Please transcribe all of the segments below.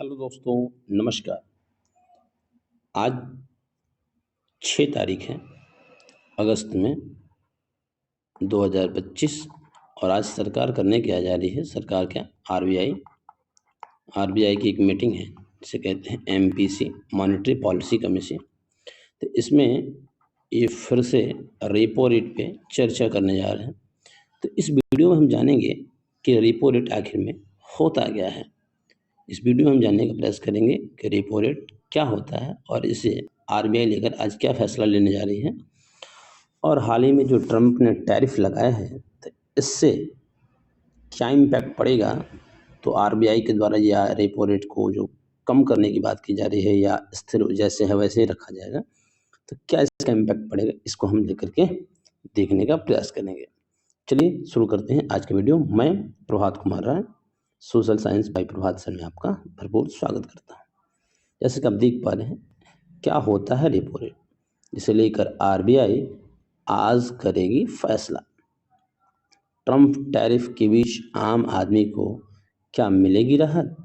Hello दोस्तों, नमस्कार। आज 6 तारीख है अगस्त में 2025 और आज सरकार करने क्या जा रही है। सरकार क्या, आरबीआई की एक मीटिंग है जिसे कहते हैं एमपीसी, मॉनेटरी पॉलिसी कमेटी। तो इसमें ये फिर से रेपो रेट पे चर्चा करने जा रहे हैं। तो इस वीडियो में हम जानेंगे कि रेपो रेट आखिर में होता क्या है। इस वीडियो में हम जानने का प्रयास करेंगे कि रेपो रेट क्या होता है और इसे आरबीआई लेकर आज क्या फैसला लेने जा रही है, और हाल ही में जो ट्रंप ने टैरिफ लगाया है तो इससे क्या इम्पैक्ट पड़ेगा। तो आरबीआई के द्वारा या रेपो रेट को जो कम करने की बात की जा रही है या स्थिर जैसे है वैसे ही रखा जाएगा, तो क्या इसका इम्पैक्ट पड़ेगा, इसको हम लेकर के देखने का प्रयास करेंगे। चलिए शुरू करते हैं आज का वीडियो। मैं Prabhat Kumar Rai, social science by Prabhat sir में आपका भरपूर स्वागत करता हूँ। जैसे कि आप देख पा रहे हैं, क्या होता है रेपो रेट, जिसे लेकर आरबीआई आज करेगी फैसला। ट्रंप टैरिफ के बीच आम आदमी को क्या मिलेगी राहत,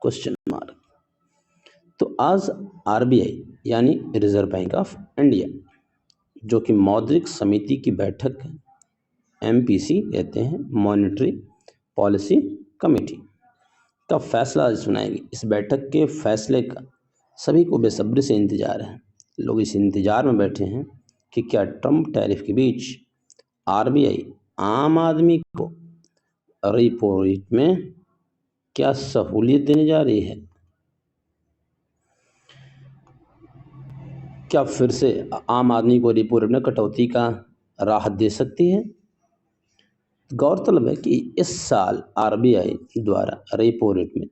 क्वेश्चन मार्क। तो आज आरबीआई यानी रिजर्व बैंक ऑफ इंडिया, जो कि मौद्रिक समिति की बैठक है, एमपीसी कहते हैं, मॉनेटरी पॉलिसी कमेटी, का फैसला आज सुनाएगी। इस बैठक के फैसले का सभी को बेसब्री से इंतजार है। लोग इस इंतजार में बैठे हैं कि क्या ट्रंप टैरिफ के बीच आरबीआई आम आदमी को रेपो रेट में क्या सहूलियत देने जा रही है। क्या फिर से आम आदमी को रेपो रेट में कटौती का राहत दे सकती है। गौरतलब है कि इस साल आरबीआई द्वारा रेपो रेट में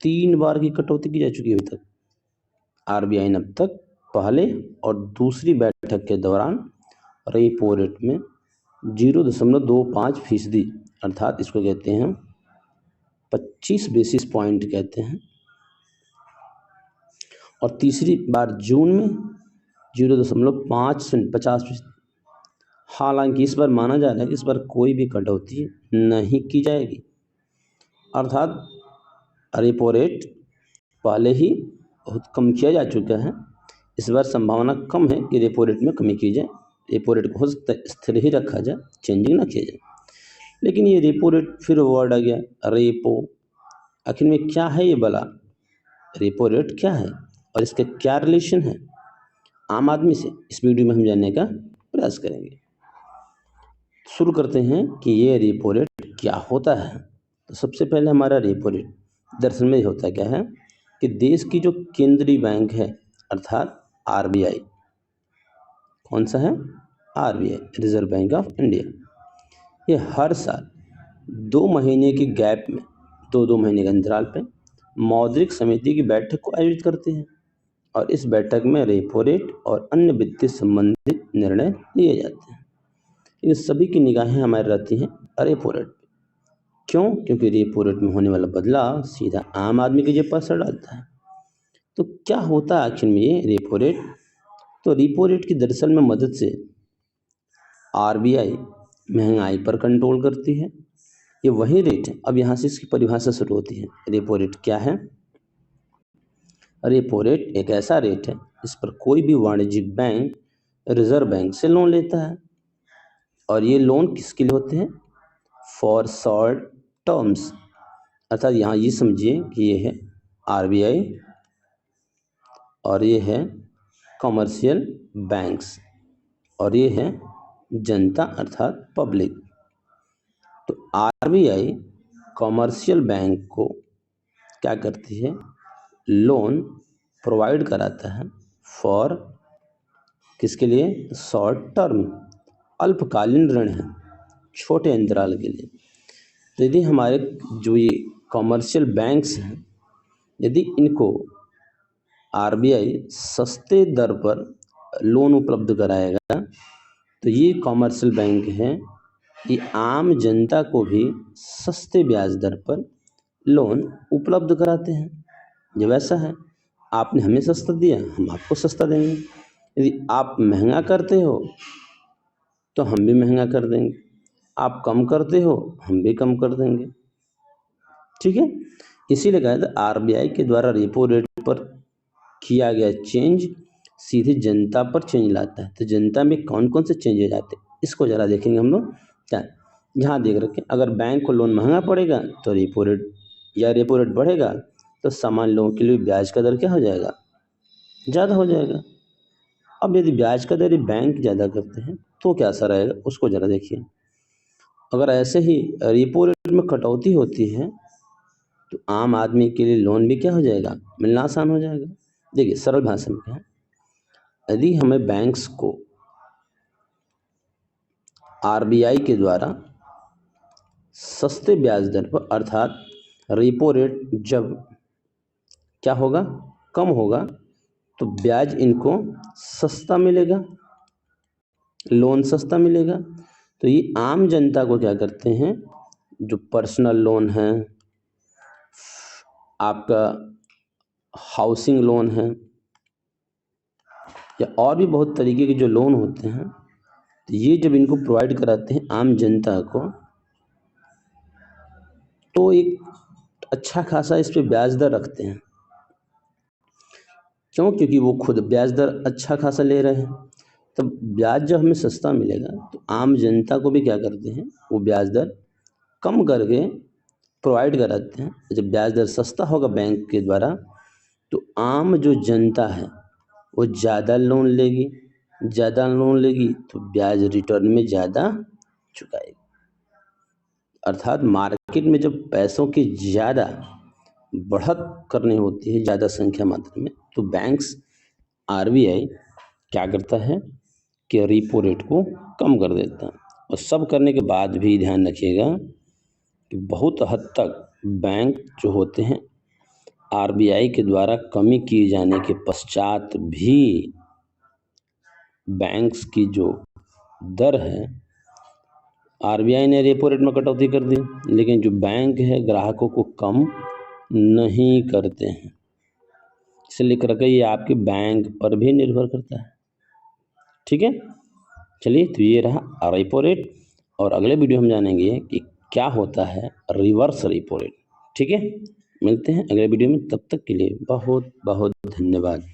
3 बार की कटौती की जा चुकी है। अभी तक आरबीआई ने अब तक पहले और दूसरी बैठक के दौरान रेपो रेट में 0.25% अर्थात इसको कहते हैं 25 बेसिस पॉइंट कहते हैं, और तीसरी बार जून में 0.5% हालांकि इस बार माना जा रहा है कि इस बार कोई भी कटौती नहीं की जाएगी। अर्थात रेपो रेट पहले ही बहुत कम किया जा चुका है। इस बार संभावना कम है कि रेपो रेट में कमी की जाए। रेपो रेट को हो सकता है स्थिर ही रखा जाए, चेंजिंग ना किया जाए। लेकिन ये रेपो रेट फिर वर्ड आ गया, रेपो, आखिर में क्या है ये भला, रेपो रेट क्या है और इसका क्या रिलेशन है आम आदमी से, इस वीडियो में हम जानने का प्रयास करेंगे। शुरू करते हैं कि ये रेपो रेट क्या होता है। तो सबसे पहले हमारा रेपो रेट दरअसल में होता क्या है कि देश की जो केंद्रीय बैंक है अर्थात आरबीआई, कौन सा है, RBI reserve bank of India, ये हर साल 2 महीने के गैप में 2 महीने के अंतराल पे मौद्रिक समिति की बैठक को आयोजित करती है, और इस बैठक में रेपो रेट और अन्य वित्तीय संबंधित निर्णय लिए जाते हैं। इन सभी की निगाहें हमारी रहती हैं रेपो रेट पे। क्यों? क्योंकि रेपो रेट में होने वाला बदलाव सीधा आम आदमी के जेब पर असर डालता है। तो क्या होता है आखिर में ये रेपो रेट। तो रेपो रेट की दरअसल में मदद से आरबीआई महंगाई पर कंट्रोल करती है। ये वही रेट है, अब यहाँ से इसकी परिभाषा शुरू होती है। रेपो रेट क्या है। रेपो रेट एक ऐसा रेट है इस पर कोई भी वाणिज्यिक बैंक रिजर्व बैंक से लोन लेता है, और ये लोन किसके लिए होते हैं, फॉर शॉर्ट टर्म्स। अर्थात यहाँ ये समझिए कि ये है आरबीआई और ये है कमर्शियल बैंक्स और ये है जनता अर्थात पब्लिक। तो आरबीआई कमर्शियल बैंक को क्या करती है, लोन प्रोवाइड कराता है फॉर, किसके लिए, शॉर्ट टर्म, अल्पकालीन ऋण है, छोटे अंतराल के लिए। तो यदि हमारे जो ये कमर्शियल बैंक्स हैं, यदि इनको आरबीआई सस्ते दर पर लोन उपलब्ध कराएगा, तो ये कमर्शियल बैंक हैं, ये आम जनता को भी सस्ते ब्याज दर पर लोन उपलब्ध कराते हैं। जब ऐसा है, आपने हमें सस्ता दिया, हम आपको सस्ता देंगे। यदि आप महंगा करते हो तो हम भी महंगा कर देंगे, आप कम करते हो हम भी कम कर देंगे। ठीक है, इसीलिए कहा था आरबीआई के द्वारा रेपो रेट पर किया गया चेंज सीधे जनता पर चेंज लाता है। तो जनता में कौन कौन से चेंजेज आते हैं इसको ज़रा देखेंगे हम लोग। क्या यहाँ देख रखें, अगर बैंक को लोन महंगा पड़ेगा तो रेपो रेट बढ़ेगा, तो सामान्य लोगों के लिए ब्याज का दर क्या हो जाएगा, ज़्यादा हो जाएगा। अब यदि ब्याज का दर बैंक ज़्यादा करते हैं तो क्या असर आएगा उसको ज़रा देखिए। अगर ऐसे ही रेपो रेट में कटौती होती है तो आम आदमी के लिए लोन भी क्या हो जाएगा, मिलना आसान हो जाएगा। देखिए सरल भाषा में क्या है, यदि हमें बैंक्स को आरबीआई के द्वारा सस्ते ब्याज दर पर अर्थात रेपो रेट जब क्या होगा, कम होगा, तो ब्याज इनको सस्ता मिलेगा, लोन सस्ता मिलेगा। तो ये आम जनता को क्या करते हैं, जो पर्सनल लोन है, आपका हाउसिंग लोन है, या और भी बहुत तरीके के जो लोन होते हैं, तो ये जब इनको प्रोवाइड कराते हैं आम जनता को, तो एक अच्छा खासा इस पे ब्याज दर रखते हैं। क्यों? क्योंकि वो खुद ब्याज दर अच्छा खासा ले रहे हैं। तब ब्याज जब हमें सस्ता मिलेगा तो आम जनता को भी क्या करते हैं, वो ब्याज दर कम करके प्रोवाइड कराते हैं। जब ब्याज दर सस्ता होगा बैंक के द्वारा तो आम जो जनता है वो ज़्यादा लोन लेगी तो ब्याज रिटर्न में ज़्यादा चुकाएगी। अर्थात मार्केट में जब पैसों की ज़्यादा बढ़त करनी होती है, ज़्यादा संख्या मात्रा में, तो बैंक्स आरबीआई क्या करता है कि रेपो रेट को कम कर देता है। और सब करने के बाद भी ध्यान रखिएगा कि बहुत हद तक बैंक जो होते हैं आरबीआई के द्वारा कमी किए जाने के पश्चात भी बैंक्स की जो दर है, आरबीआई ने रेपो रेट में कटौती कर दी, लेकिन जो बैंक है ग्राहकों को कम नहीं करते हैं। इसे लिख रखा ये आपके बैंक पर भी निर्भर करता है। ठीक है, चलिए तो ये रहा रेपो रेट, और अगले वीडियो हम जानेंगे कि क्या होता है रिवर्स रेपो रेट। ठीक है, मिलते हैं अगले वीडियो में, तब तक के लिए बहुत बहुत धन्यवाद।